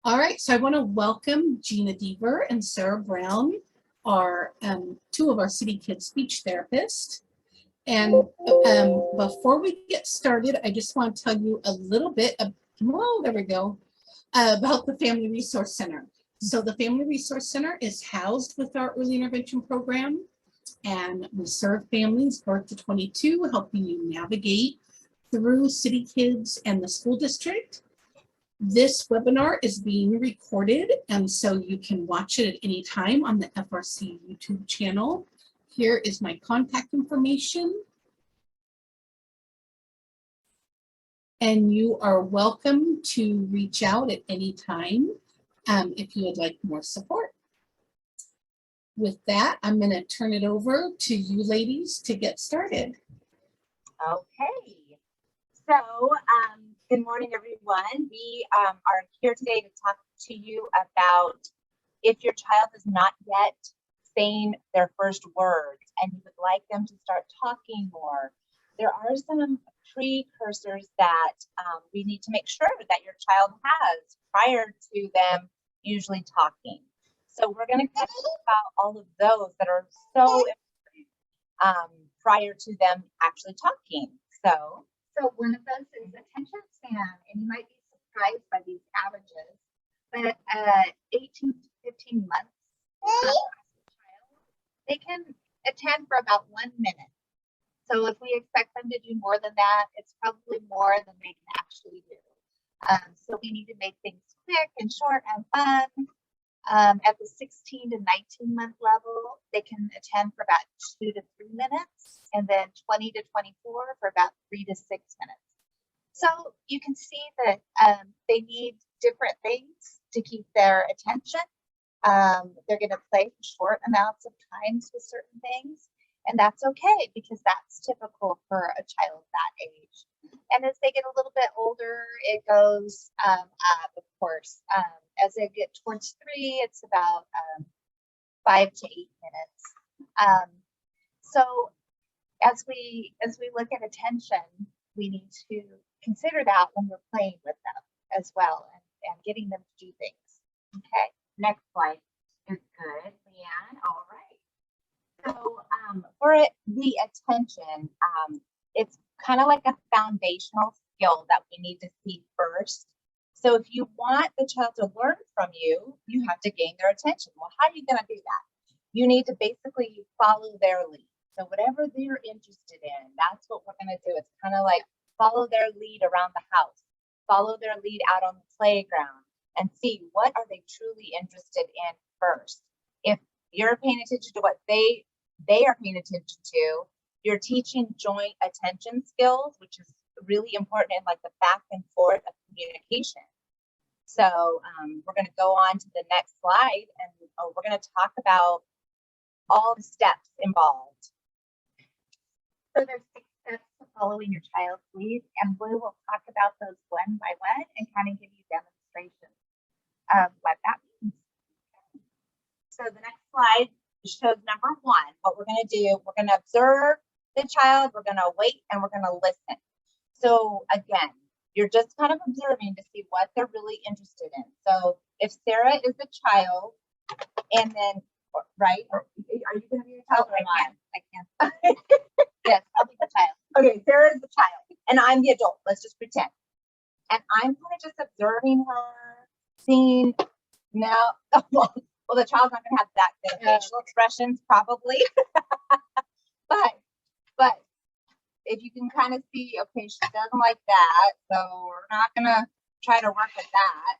All right, so I want to welcome Gina Deaver and Sara Brown, our two of our City Kids speech therapists. And before we get started, I just want to tell you a little bit of, there we go, about the Family Resource Center. So the Family Resource Center is housed with our early intervention program, and we serve families birth to 22, helping you navigate through City Kids and the school district. This webinar is being recorded, and so you can watch it at any time on the FRC YouTube channel. Here is my contact information. And you are welcome to reach out at any time if you would like more support. With that, I'm going to turn it over to you ladies to get started. Okay. So, good morning, everyone. We are here today to talk to you about if your child is not yet saying their first words and you would like them to start talking more. There are some precursors that we need to make sure that your child has prior to them usually talking. So we're going to talk about all of those that are so important prior to them actually talking. So one of those is attention span, and you might be surprised by these averages, but 18 to 15 months, they can attend for about 1 minute. So if we expect them to do more than that, it's probably more than they can actually do. So we need to make things quick and short and fun. At the 16 to 19 month level, they can attend for about 2 to 3 minutes, and then 20 to 24 for about 3 to 6 minutes. So you can see that they need different things to keep their attention. They're going to play for short amounts of times with certain things, and that's okay because that's typical for a child that age. And as they get a little bit older, it goes up, of course. As they get towards 3, it's about 5 to 8 minutes. So as we look at attention, we need to consider that when we're playing with them as well and getting them to do things. Okay, next slide is good, Leanne. All right. So for the attention, it's kind of like a foundational skill that we need to see first. So if you want the child to learn from you, you have to gain their attention. Well, how are you going to do that? You need to basically follow their lead. So whatever they're interested in, that's what we're going to do. It's kind of like follow their lead around the house, follow their lead out on the playground, and see what are they truly interested in first. If you're paying attention to what they are paying attention to, you're teaching joint attention skills, which is really important in like the back and forth of communication. So we're going to go on to the next slide, and we're going to talk about all the steps involved. So there's 6 steps to following your child's lead, and we will talk about those one by one and kind of give you demonstrations of what that means. So the next slide shows number 1. What we're going to do, we're going to observe the child, we're going to wait, and we're going to listen. So again, you're just kind of observing to see what they're really interested in. So if Sara is the child, and then, right, are you going to be the child or not? I can. Yes, I'll be the child. Okay, Sara is the child, and I'm the adult. Let's just pretend. And I'm kind of just observing her, seeing now. Well, the child's not going to have that good of facial expressions, probably. but if you can kind of see, okay, she doesn't like that, so we're not going to try to work with that.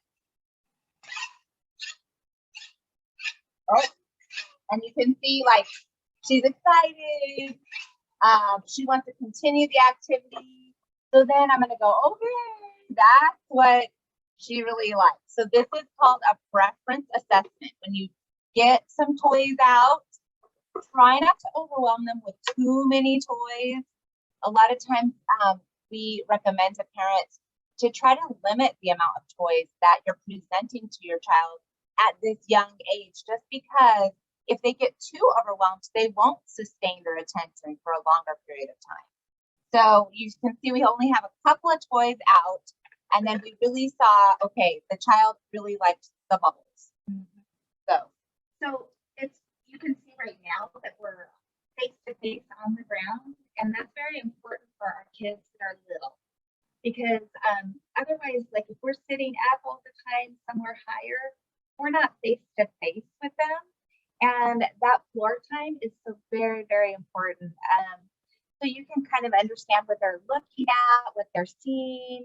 Oh, and you can see, like, she's excited. She wants to continue the activity. So then I'm going to go, okay, that's what she really likes. So this is called a preference assessment. When you get some toys out, try not to overwhelm them with too many toys. A lot of times we recommend to parents to try to limit the amount of toys that you're presenting to your child at this young age, just because if they get too overwhelmed, they won't sustain their attention for a longer period of time. So you can see we only have a couple of toys out. And then we really saw, okay, the child really liked the bubbles. So it's, you can see right now that we're face to face on the ground, and that's very important for our kids that are little, because otherwise, like if we're sitting up all the time somewhere higher, we're not face to face with them, and that floor time is so very, very important. So you can kind of understand what they're looking at, what they're seeing.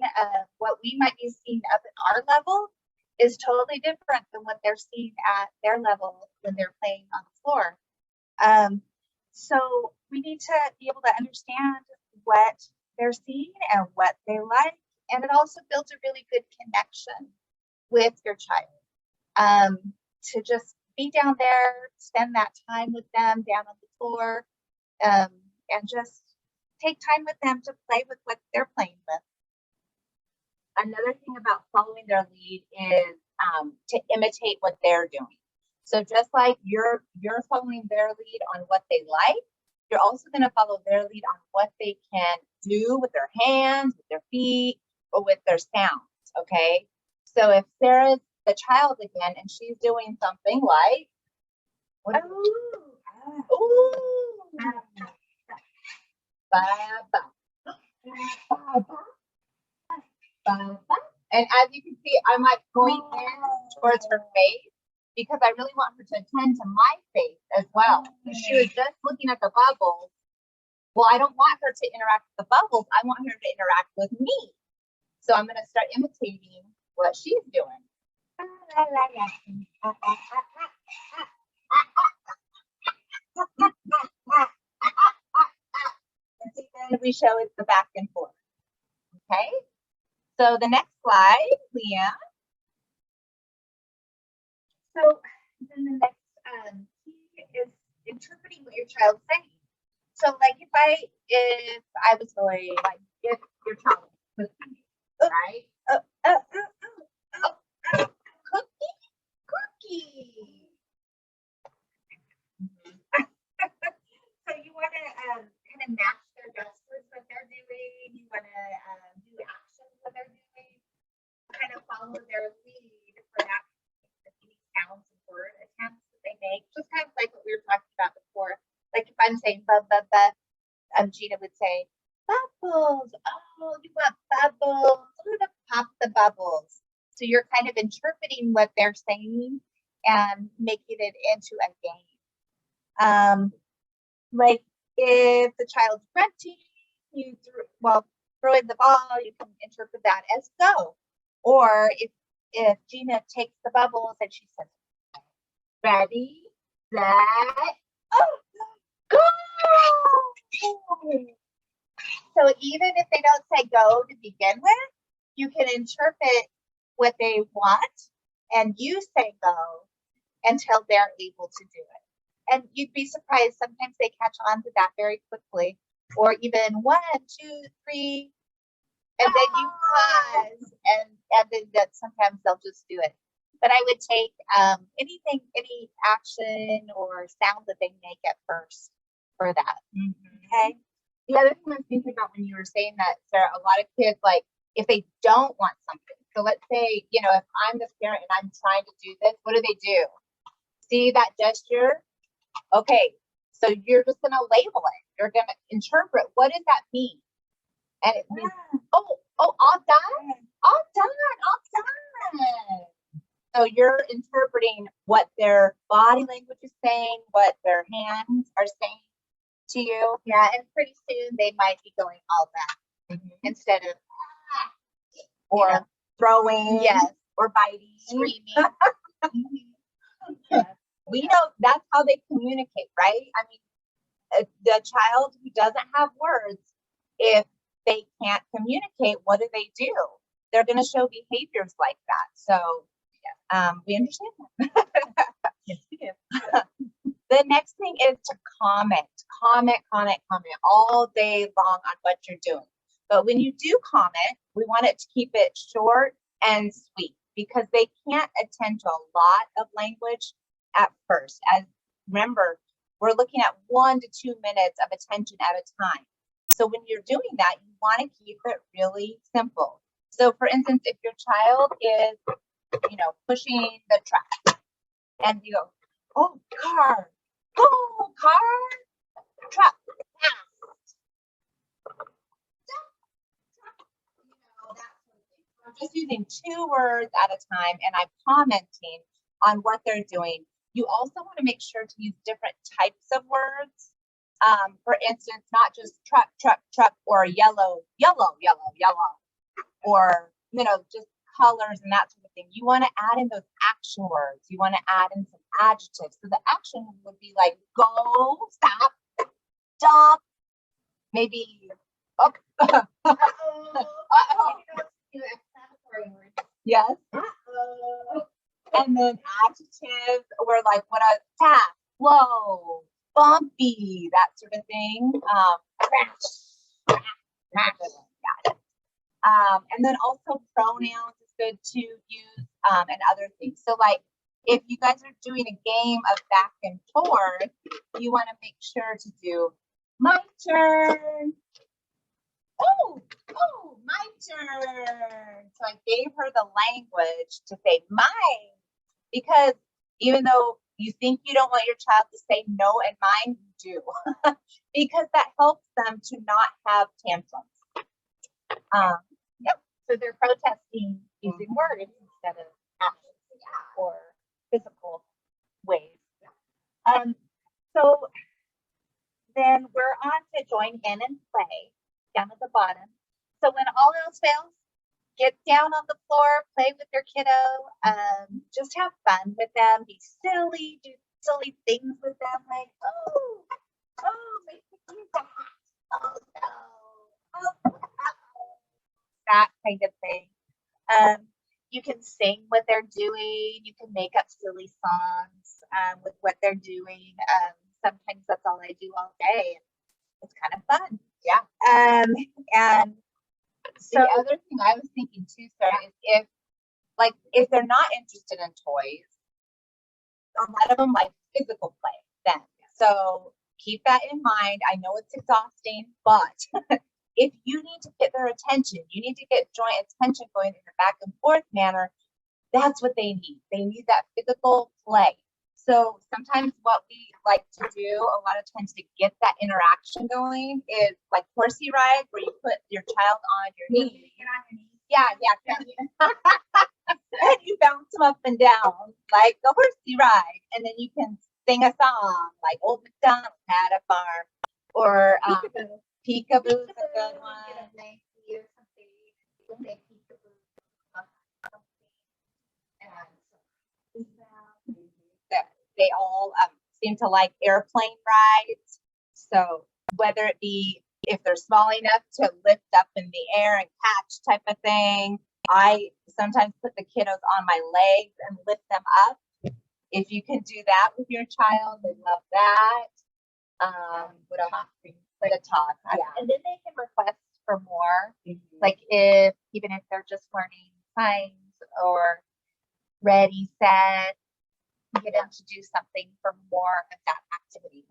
What we might be seeing up at our level is totally different than what they're seeing at their level when they're playing on the floor. So we need to be able to understand what they're seeing and what they like. And it also builds a really good connection with your child. To just be down there, spend that time with them down on the floor, and just take time with them to play with what they're playing with. Another thing about following their lead is to imitate what they're doing. So just like you're following their lead on what they like, you're also going to follow their lead on what they can do with their hands, with their feet, or with their sounds. Okay. So if Sarah's the child again and she's doing something like, what is it? And as you can see, I'm like going in towards her face because I really want her to attend to my face as well. If she was just looking at the bubbles, well, I don't want her to interact with the bubbles. I want her to interact with me. So I'm going to start imitating what she's doing. And then we show it the back and forth. Okay. So the next slide, Leanne. So then the next key is interpreting what your child's saying. So like if I was going like if your child was cooking, right? Cookie. So you want to kind of match their gestures, what they're doing. You want to do actions what they're doing. Kind of follow their lead for that. Any sounds and word attempts that they make, just kind of like what we were talking about before. Like if I'm saying "ba ba ba," Gina would say "bubbles." Oh, you want bubbles? I'm gonna pop the bubbles. So you're kind of interpreting what they're saying and making it into a game. Like if the child's grunting, you throwing the ball, you can interpret that as go. Or if Gina takes the bubbles and she says, ready, set, go! So even if they don't say go to begin with, you can interpret what they want and you say go until they're able to do it. And you'd be surprised, sometimes they catch on to that very quickly, or even 1, 2, 3, and then you pause, and then that sometimes they'll just do it. But I would take any action or sound that they make at first for that. Okay. The other thing I was thinking about when you were saying that, Sarah, a lot of kids, like if they don't want something. So let's say, if I'm the parent and I'm trying to do this, what do? See that gesture? Okay, so you're just gonna label it. You're gonna interpret, what does that mean? And it means, all done. So you're interpreting what their body language is saying, what their hands are saying to you. Yeah, and pretty soon they might be going all that instead of or throwing, or biting, screaming. We know that's how they communicate, right? I mean, the child who doesn't have words, if they can't communicate, what do? They're going to show behaviors like that. So we understand that. Yes, we do. The next thing is to comment all day long on what you're doing. But when you do comment, we want it to keep it short and sweet because they can't attend to a lot of language at first. As remember, we're looking at 1 to 2 minutes of attention at a time. So when you're doing that, you want to keep it really simple. So for instance, if your child is, you know, pushing the track and you go, oh, car, oh, car, truck, fast. You know, that sort of thing. So I'm just using 2 words at a time and I'm commenting on what they're doing. You also want to make sure to use different types of words. For instance, not just truck, truck, truck, or yellow, yellow, yellow, yellow, or, you know, just colors and that sort of thing. You want to add in those action words. You want to add in some adjectives. So the action would be like go, stop, stop, maybe up. Yes. And then adjectives were like what a fast, slow, bumpy, that sort of thing. And then also pronouns is good to use, and other things. So like if you guys are doing a game of back and forth, you want to make sure to do my turn. Oh, my turn. So I gave her the language to say mine, because even though you think you don't want your child to say no and mine, you do, because that helps them to not have tantrums. Yep. So they're protesting using words instead of actions or physical ways. So then we're on to join in and play down at the bottom. So when all else fails, get down on the floor, play with your kiddo, just have fun with them, be silly, do silly things with them, like, oh, my cookie got hot. Oh no. Oh, that kind of thing. You can sing what they're doing. You can make up silly songs with what they're doing. Sometimes that's all I do all day. It's kind of fun. Yeah. And So the other thing I was thinking too, Sarah, is if they're not interested in toys, a lot of them like physical play then. So keep that in mind. I know it's exhausting, but if you need to get their attention, you need to get joint attention going in a back and forth manner. That's what they need. They need that physical play. So sometimes what we like to do a lot of times to get that interaction going is like horsey ride, where you put your child on your knee. Yeah. And you bounce them up and down like a horsey ride. And then you can sing a song like Old MacDonald Had a Farm, or Peekaboo's a good one. They all seem to like airplane rides. So whether it be if they're small enough to lift up in the air and catch type of thing, I sometimes put the kiddos on my legs and lift them up. If you can do that with your child, they love that. What else? Like a talk. Yeah. Yeah. And then they can request for more. Like even if they're just learning signs or ready, set, get them to do something for more of that activity.